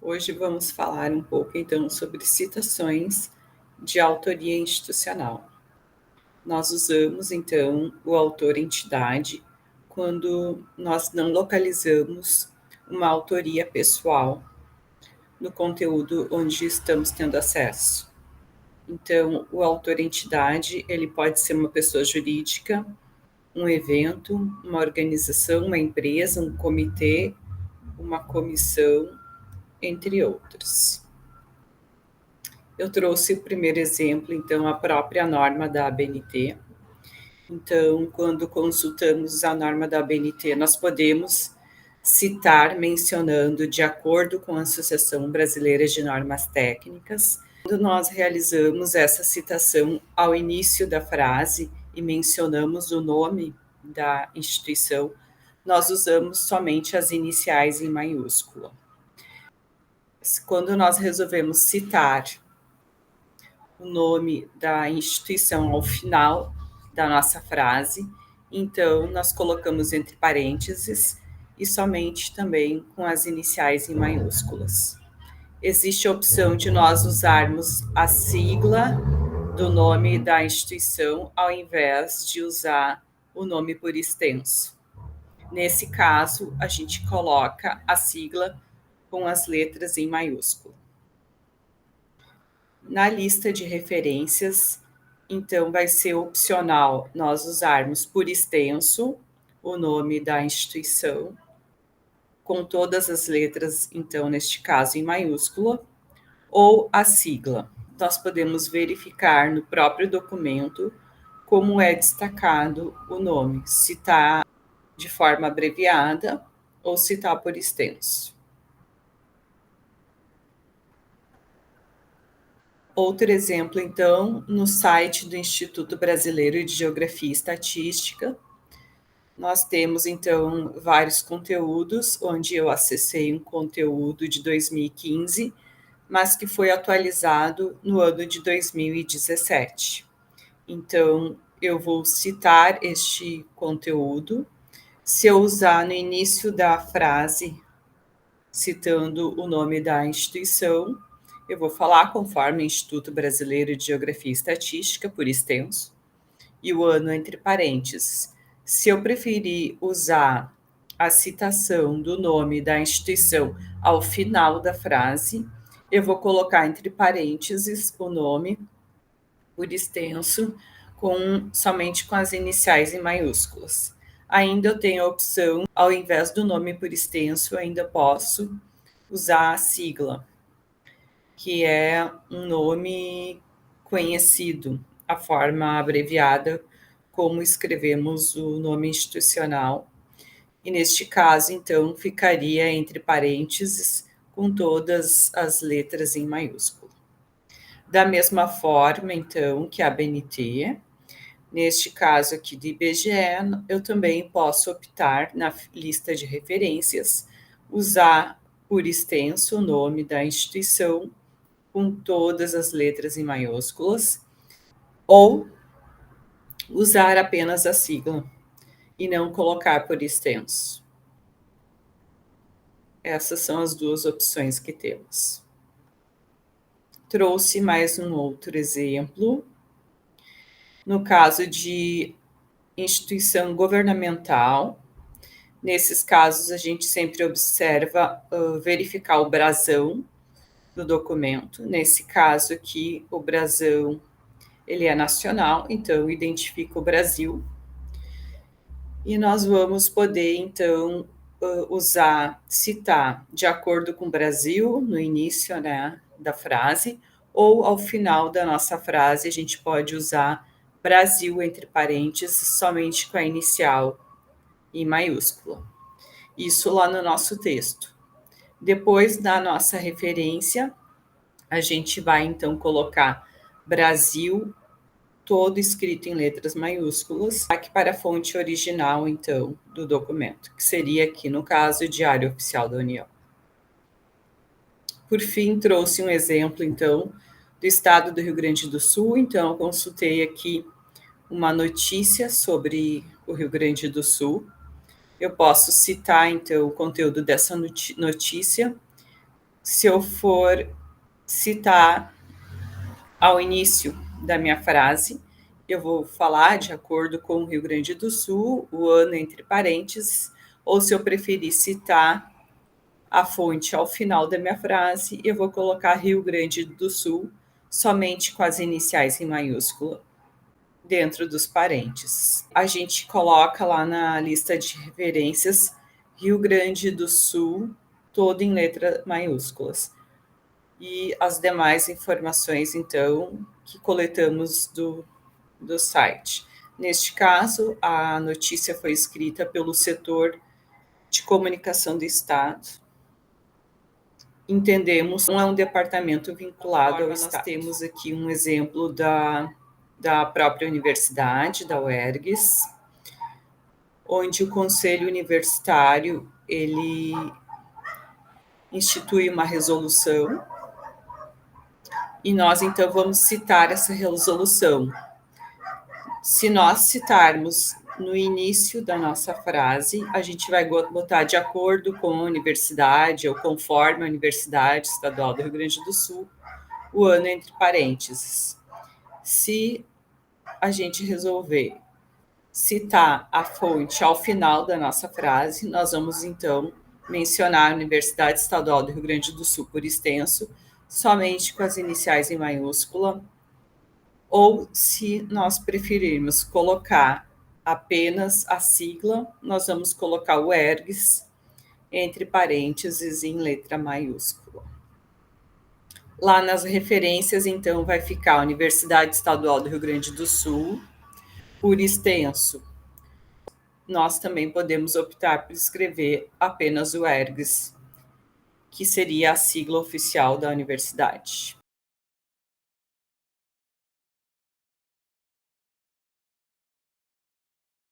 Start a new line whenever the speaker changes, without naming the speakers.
Hoje vamos falar um pouco, então, sobre citações de autoria institucional. Nós usamos, então, o autor-entidade quando nós não localizamos uma autoria pessoal no conteúdo onde estamos tendo acesso. Então, o autor-entidade, ele pode ser uma pessoa jurídica, um evento, uma organização, uma empresa, um comitê, uma comissão, entre outros. Eu trouxe o primeiro exemplo, então, a própria norma da ABNT. Então, quando consultamos a norma da ABNT, nós podemos citar mencionando de acordo com a Associação Brasileira de Normas Técnicas. Quando nós realizamos essa citação ao início da frase e mencionamos o nome da instituição, nós usamos somente as iniciais em maiúscula. Quando nós resolvemos citar o nome da instituição ao final da nossa frase, então nós colocamos entre parênteses e somente também com as iniciais em maiúsculas. Existe a opção de nós usarmos a sigla do nome da instituição ao invés de usar o nome por extenso. Nesse caso, a gente coloca a sigla com as letras em maiúsculo. Na lista de referências, então, vai ser opcional nós usarmos por extenso o nome da instituição, com todas as letras, então, neste caso, em maiúscula, ou a sigla. Nós podemos verificar no próprio documento como é destacado o nome, se está de forma abreviada ou se está por extenso. Outro exemplo, então, no site do Instituto Brasileiro de Geografia e Estatística, nós temos, então, vários conteúdos, onde eu acessei um conteúdo de 2015, mas que foi atualizado no ano de 2017. Então, eu vou citar este conteúdo. Se eu usar no início da frase, citando o nome da instituição, eu vou falar conforme o Instituto Brasileiro de Geografia e Estatística, por extenso, e o ano entre parênteses. Se eu preferir usar a citação do nome da instituição ao final da frase, eu vou colocar entre parênteses o nome por extenso, somente com as iniciais em maiúsculas. Ainda eu tenho a opção, ao invés do nome por extenso, eu ainda posso usar a sigla, que é um nome conhecido, a forma abreviada como escrevemos o nome institucional. E neste caso, então, ficaria entre parênteses com todas as letras em maiúsculo. Da mesma forma, então, que a BNT, neste caso aqui do IBGE, eu também posso optar na lista de referências, usar por extenso o nome da instituição com todas as letras em maiúsculas, ou usar apenas a sigla e não colocar por extenso. Essas são as duas opções que temos. Trouxe mais um outro exemplo. No caso de instituição governamental, nesses casos a gente sempre observa verificar o brasão do documento. Nesse caso aqui, o brasão ele é nacional, então identifica o Brasil. E nós vamos poder, então, citar de acordo com o Brasil, no início, né, da frase, ou ao final da nossa frase, a gente pode usar Brasil entre parênteses, somente com a inicial em maiúscula. Isso lá no nosso texto. Depois da nossa referência, a gente vai, então, colocar Brasil todo escrito em letras maiúsculas, aqui para a fonte original, então, do documento, que seria aqui, no caso, o Diário Oficial da União. Por fim, trouxe um exemplo, então, do estado do Rio Grande do Sul. Então, eu consultei aqui uma notícia sobre o Rio Grande do Sul. Eu posso citar, então, o conteúdo dessa notícia Se eu for citar ao início da minha frase, eu vou falar de acordo com o Rio Grande do Sul, o ano entre parênteses, ou se eu preferir citar a fonte ao final da minha frase, eu vou colocar Rio Grande do Sul somente com as iniciais em maiúscula dentro dos parênteses. A gente coloca lá na lista de referências Rio Grande do Sul, todo em letras maiúsculas. E as demais informações, então, que coletamos do site. Neste caso, a notícia foi escrita pelo setor de comunicação do Estado. Entendemos, não é um departamento vinculado ao Estado. Nós temos aqui um exemplo da própria universidade, da UERGS, onde o Conselho Universitário ele institui uma resolução e nós então vamos citar essa resolução. Se nós citarmos no início da nossa frase, a gente vai botar de acordo com a universidade ou conforme a Universidade Estadual do Rio Grande do Sul, o ano entre parênteses. Se a gente resolver citar a fonte ao final da nossa frase, nós vamos então mencionar a Universidade Estadual do Rio Grande do Sul por extenso, somente com as iniciais em maiúscula, ou se nós preferirmos colocar apenas a sigla, nós vamos colocar o ERGS entre parênteses em letra maiúscula. Lá nas referências, então, vai ficar a Universidade Estadual do Rio Grande do Sul, por extenso. Nós também podemos optar por escrever apenas o ERGS, que seria a sigla oficial da universidade.